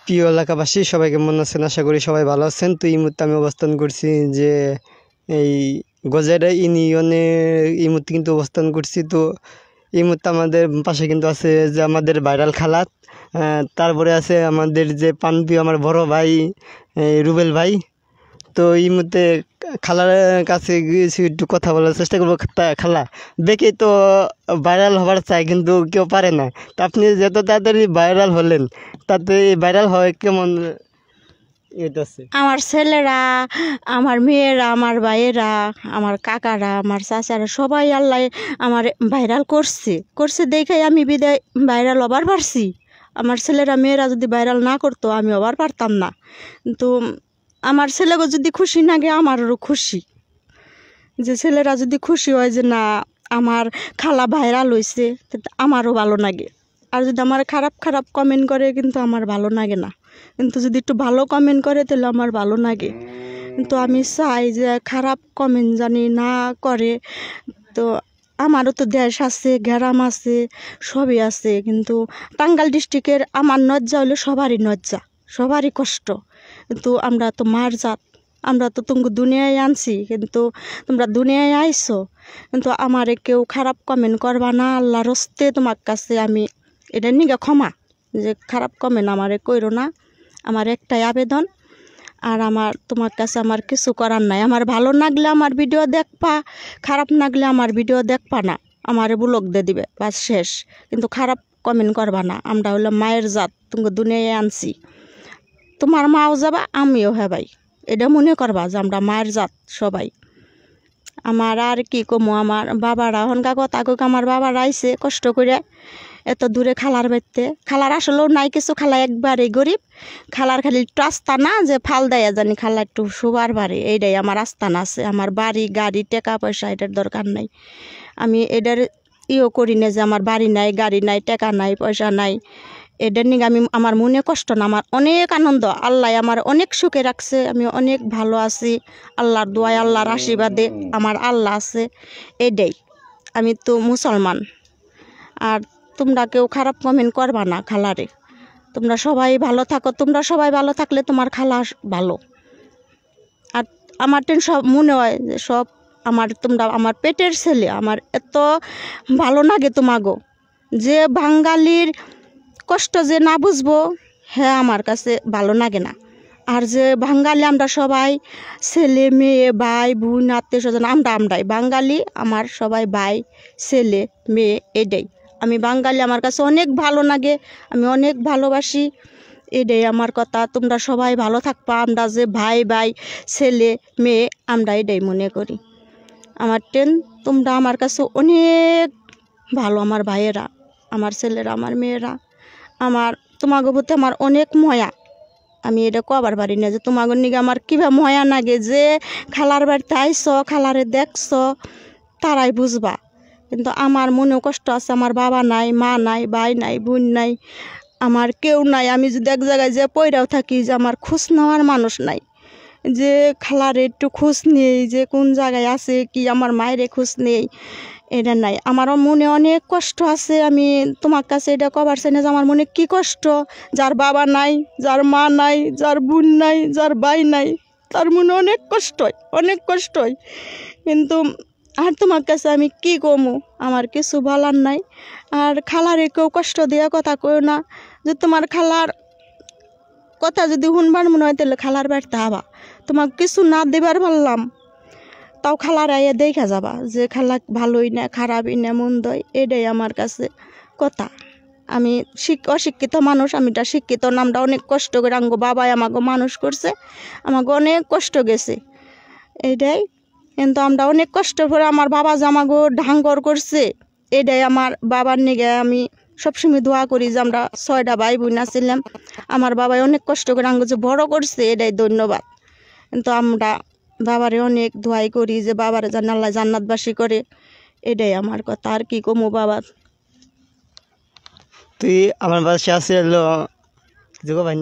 প্রিয় এলাকাবাসী সবাই কেমন আছেন? আশা করি সবাই ভালো আছেন। তো এই মুহূর্তে আমি অবস্থান করছি যে এই গজারিয়া ইউনিয়নে এই মুহূর্তে কিন্তু অবস্থান করছি। তো এই মুহূর্তে আমাদের পাশে কিন্তু আছে যে আমাদের ভাইরাল খালাত, তারপরে আছে আমাদের যে প্রাণপ্রিয় আমার বড় ভাই রুবেল ভাই। তো এই মুহূর্তে খালার কাছে গিয়েছি, একটু কথা বলার চেষ্টা করবো। খালা দেখে তো ভাইরাল হবার চাই, কিন্তু কেউ পারে না। তা আপনি যত তাড়াতাড়ি ভাইরাল হলেন, তাতে ভাইরাল হয় কেমন এটা আছে? আমার ছেলেরা, আমার মেয়েরা, আমার ভাইয়েরা, আমার কাকারা, আমার চাচারা সবাই আল্লাহ আমার ভাইরাল করছে দেখাই আমি বিদায় ভাইরাল হবার পারছি। আমার ছেলেরা মেয়েরা যদি ভাইরাল না করতো আমি হবার পারতাম না। কিন্তু আমার ছেলেকে যদি খুশি লাগে আমারও খুশি, যে ছেলেরা যদি খুশি হয় যে না আমার খালা ভাইরাল হয়েছে, আমারও ভালো লাগে। আর যদি আমার খারাপ খারাপ কমেন্ট করে কিন্তু আমার ভালো লাগে না, কিন্তু যদি একটু ভালো কমেন্ট করে তাহলে আমার ভালো লাগে। কিন্তু আমি চাই যে খারাপ কমেন্ট জানি না করে। তো আমারও তো দেশ আছে, গ্রাম আছে, সবই আছে, কিন্তু টাঙ্গাইল ডিস্ট্রিক্টের আমার নজ্জা হলো সবারই নজ্জা, সবারই কষ্ট। কিন্তু আমরা তো মার জাত, আমরা তো তুমি দুনিয়ায় আনছি, কিন্তু তোমরা দুনিয়ায় আইছো। কিন্তু আমারে কেউ খারাপ কমেন্ট করবা না, আল্লাহর হস্তে তোমার কাছে আমি এটা নিয়ে ক্ষমা, যে খারাপ কমেন্ট আমারে কইরো না। আমার একটাই আবেদন, আর আমার তোমার কাছে আমার কিছু করার নাই। আমার ভালো লাগলে আমার ভিডিও দেখবা, খারাপ লাগলে আমার ভিডিও দেখবা না, আমারে ব্লক দিয়ে দিবে, বাস শেষ। কিন্তু খারাপ কমেন্ট করবা না। আমরা হলো মায়ের জাত, তুমি দুনিয়ায় আনছি, তোমার মাও যাবা আমিও হ্যাঁ ভাই, এটা মনে করবা যে আমরা মায়ের জাত সবাই। আমার আর কি কমো, আমার বাবারা হনকা কথা কক, আমার বাবারা আইসে কষ্ট করে এত দূরে খালার বাড়িতে। খালার আসলেও নাই কিছু, খালা একবারে গরিব। খালার খালি একটু আস্তানা যে ফাল দেয় জানি, খালা একটু শোবার বাড়ি, এইটাই আমার আস্তানা আছে। আমার বাড়ি গাড়ি টাকা পয়সা এটার দরকার নাই। আমি এটার করি না যে আমার বাড়ি নাই, গাড়ি নাই, টাকা নাই, পয়সা নাই। এটার নিয়ে আমি আমার মনে কষ্ট না, আমার অনেক আনন্দ। আল্লাহ আমার অনেক সুখে রাখছে, আমি অনেক ভালো আছি আল্লাহর দোয়ায়, আল্লাহর আশীর্বাদে আমার আল্লাহ আছে। এটাই, আমি তো মুসলমান। আর তোমরা কেউ খারাপ কমেন্ট করবা না খালারে। তোমরা সবাই ভালো থাকো, তোমরা সবাই ভালো থাকলে তোমার খালা ভালো। আর আমার সব মনে হয় যে সব তোমরা আমার পেটের ছেলে, আমার এত ভালো লাগে তোমাগো, যে বাঙালির কষ্ট যে না বুঝবো হ্যাঁ আমার কাছে ভালো লাগে না। আর যে বাঙালি আমরা সবাই ছেলে মেয়ে ভাই বোন আত্মীয় স্বজন, আমরাই বাঙালি, আমার সবাই ভাই ছেলে মেয়ে, এটাই আমি বাঙালি। আমার কাছে অনেক ভালো লাগে, আমি অনেক ভালোবাসি, এটাই আমার কথা। তোমরা সবাই ভালো থাকবা, আমরা যে ভাই ভাই ছেলে মেয়ে আমরা এটাই মনে করি। আমার তোমরা আমার কাছে অনেক ভালো, আমার ভাইয়েরা, আমার ছেলেরা, আমার মেয়েরা, আমার তোমাগো প্রতি আমার অনেক ময়া। আমি এটা কবার পারি না যে তোমাগো নিগে আমার কীভাবে ময়া লাগে, যে খালার বাড়িতে আইস, খালারে দেখছ, তারাই বুঝবা। কিন্তু আমার মনেও কষ্ট আছে, আমার বাবা নাই, মা নাই, ভাই নাই, বোন নাই, আমার কেউ নাই। আমি যদি এক জায়গায় যে পইরাও থাকি, যে আমার খোঁজ নেওয়ার মানুষ নাই, যে খালারে একটু খোঁজ নেই, যে কোন জায়গায় আছে কি, আমার মায়ের খোঁজ নেই, এটা নাই। আমারও মনে অনেক কষ্ট আছে। আমি তোমার কাছে এটা কবার চাই না যে আমার মনে কি কষ্ট, যার বাবা নাই, যার মা নাই, যার বোন নাই, যার ভাই নাই, তার মনে অনেক কষ্ট হয়, অনেক কষ্ট হয়। কিন্তু আর তোমার কাছে আমি কি কমু, আমার কিছু বলার নাই। আর খালারে কেউ কষ্ট দেওয়া কথা কইও না, যে তোমার খালার কথা যদি শুনবার মনে হয় তাহলে খালার বাড়িতে আবা। তোমাকে কিছু না দেবার বললাম, তাও খালার আইয়া দেখা যাবা যে খালা ভালোই না খারাপই না মন্দই, এটাই আমার কাছে কথা। আমি অশিক্ষিত মানুষ, আমিটা শিক্ষিত না। আমরা অনেক কষ্ট করে আঙ্গো বাবাই আমাকে মানুষ করছে, আমাকে অনেক কষ্ট গেছে, এটাই। কিন্তু আমরা অনেক কষ্ট করে আমার বাবা যে আমাকে ঢাঙ্গর করছে, এটাই আমার বাবার নিগে আমি সবসময় দোয়া করি যে আমরা 6টা ভাই বোন ছিলাম, আমার বাবাই অনেক কষ্ট করে আঙ্গো যে বড় করছে, এটাই ধন্যবাদ। কিন্তু আমরা বাবারে অনেক দোয়াই করি যে বাবারে যেন আল্লাহ জান্নাতবাসী করে, এটাই আমার কথা। আর কি কমু বাবা। তুই আমার বাসে আসে এলো যোগ ভাই